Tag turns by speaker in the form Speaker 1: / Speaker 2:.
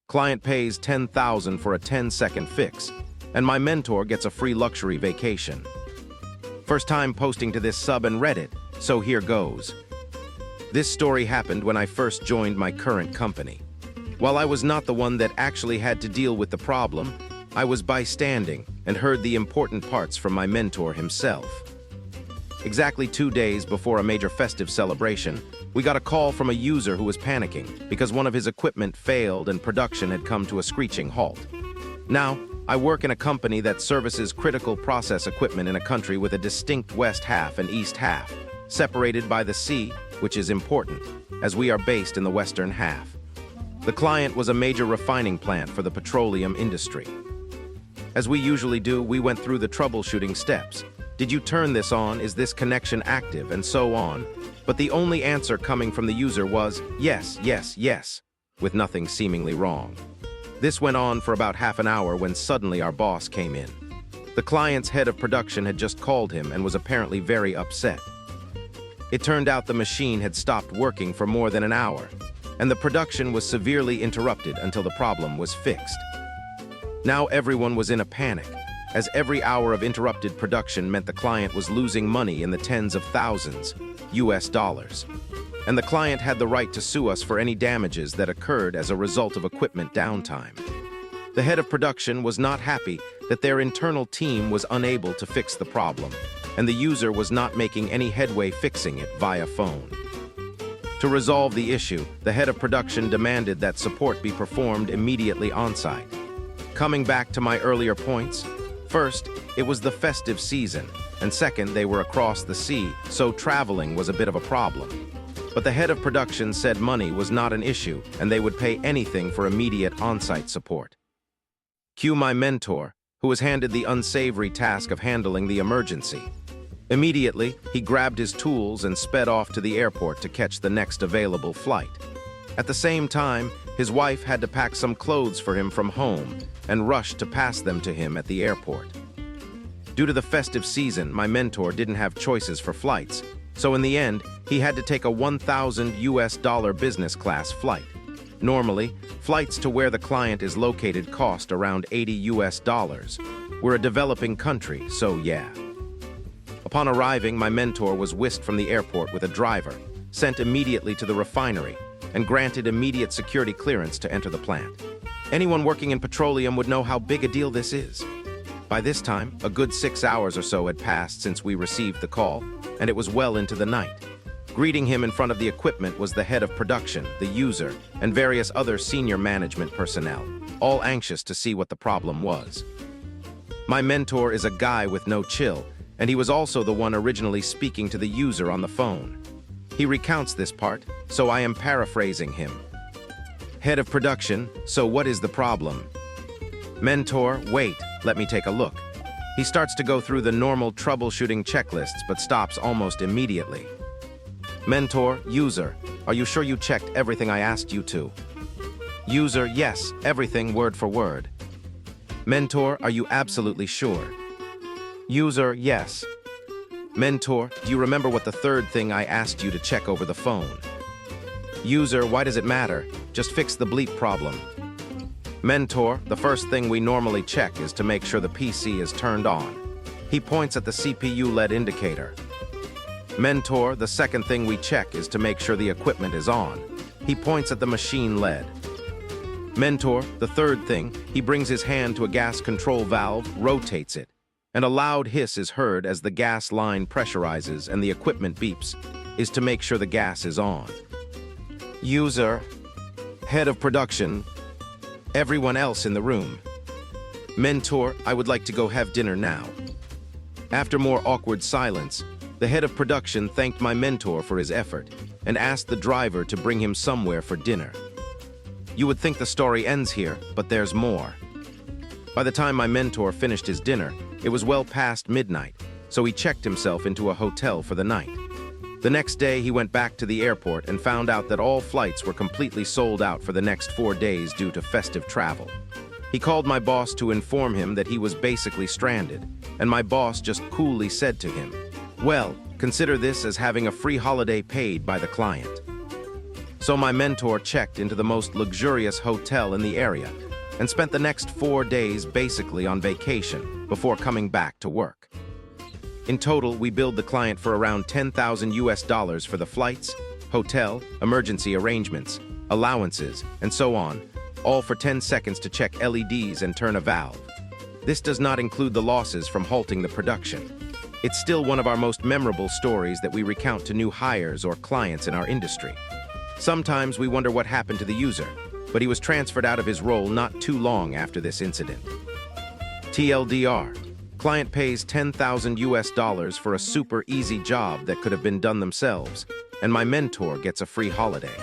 Speaker 1: Client pays $10,000 for a 10-second fix, and my mentor gets a free luxury vacation. First time posting to this sub and Reddit, so here goes. This story happened when I first joined my current company. While I was not the one that actually had to deal with the problem, I was bystanding and heard the important parts from my mentor himself. Exactly 2 days before a major festive celebration, we got a call from a user who was panicking because one of his equipment failed and production had come to a screeching halt. Now, I work in a company that services critical process equipment in a country with a distinct west half and east half, separated by the sea, which is important, as we are based in the western half. The client was a major refining plant for the petroleum industry. As we usually do, we went through the troubleshooting steps. Did you turn this on? Is this connection active? And so on. But the only answer coming from the user was, yes, yes, yes, with nothing seemingly wrong. This went on for about half an hour when suddenly our boss came in. The client's head of production had just called him and was apparently very upset. It turned out the machine had stopped working for more than an hour, and the production was severely interrupted until the problem was fixed. Now everyone was in a panic, as every hour of interrupted production meant the client was losing money in the tens of thousands, US dollars. And the client had the right to sue us for any damages that occurred as a result of equipment downtime. The head of production was not happy that their internal team was unable to fix the problem, and the user was not making any headway fixing it via phone. To resolve the issue, the head of production demanded that support be performed immediately on-site. Coming back to my earlier points, first, it was the festive season, and second, they were across the sea, so traveling was a bit of a problem. But the head of production said money was not an issue, and they would pay anything for immediate on-site support. Cue my mentor, who was handed the unsavory task of handling the emergency. Immediately, he grabbed his tools and sped off to the airport to catch the next available flight. At the same time, his wife had to pack some clothes for him from home and rushed to pass them to him at the airport. Due to the festive season, my mentor didn't have choices for flights, so in the end, he had to take a $1,000 business class flight. Normally, flights to where the client is located cost around $80. We're a developing country, so yeah. Upon arriving, my mentor was whisked from the airport with a driver, sent immediately to the refinery, and granted immediate security clearance to enter the plant. Anyone working in petroleum would know how big a deal this is. By this time, a good 6 hours or so had passed since we received the call, and it was well into the night. Greeting him in front of the equipment was the head of production, the user, and various other senior management personnel, all anxious to see what the problem was. My mentor is a guy with no chill, and he was also the one originally speaking to the user on the phone. He recounts this part, so I am paraphrasing him. Head of production, so what is the problem? Mentor, wait, let me take a look. He starts to go through the normal troubleshooting checklists but stops almost immediately. Mentor, user, are you sure you checked everything I asked you to? User, yes, everything word for word. Mentor, are you absolutely sure? User, yes. Mentor, do you remember what the third thing I asked you to check over the phone? User, why does it matter? Just fix the bleep problem. Mentor, the first thing we normally check is to make sure the PC is turned on. He points at the CPU LED indicator. Mentor, the second thing we check is to make sure the equipment is on. He points at the machine LED. Mentor, the third thing, he brings his hand to a gas control valve, rotates it, and a loud hiss is heard as the gas line pressurizes and the equipment beeps, is to make sure the gas is on. User, head of production, everyone else in the room. Mentor, I would like to go have dinner now. After more awkward silence, the head of production thanked my mentor for his effort and asked the driver to bring him somewhere for dinner. You would think the story ends here, but there's more. By the time my mentor finished his dinner, it was well past midnight, so he checked himself into a hotel for the night. The next day, he went back to the airport and found out that all flights were completely sold out for the next 4 days due to festive travel. He called my boss to inform him that he was basically stranded, and my boss just coolly said to him, "Well, consider this as having a free holiday paid by the client." So my mentor checked into the most luxurious hotel in the area and spent the next 4 days basically on vacation before coming back to work. In total, we billed the client for around $10,000 for the flights, hotel, emergency arrangements, allowances, and so on, all for 10 seconds to check LEDs and turn a valve. This does not include the losses from halting the production. It's still one of our most memorable stories that we recount to new hires or clients in our industry. Sometimes we wonder what happened to the user, but he was transferred out of his role not too long after this incident. TLDR. Client pays $10,000 for a super easy job that could have been done themselves, and my mentor gets a free holiday.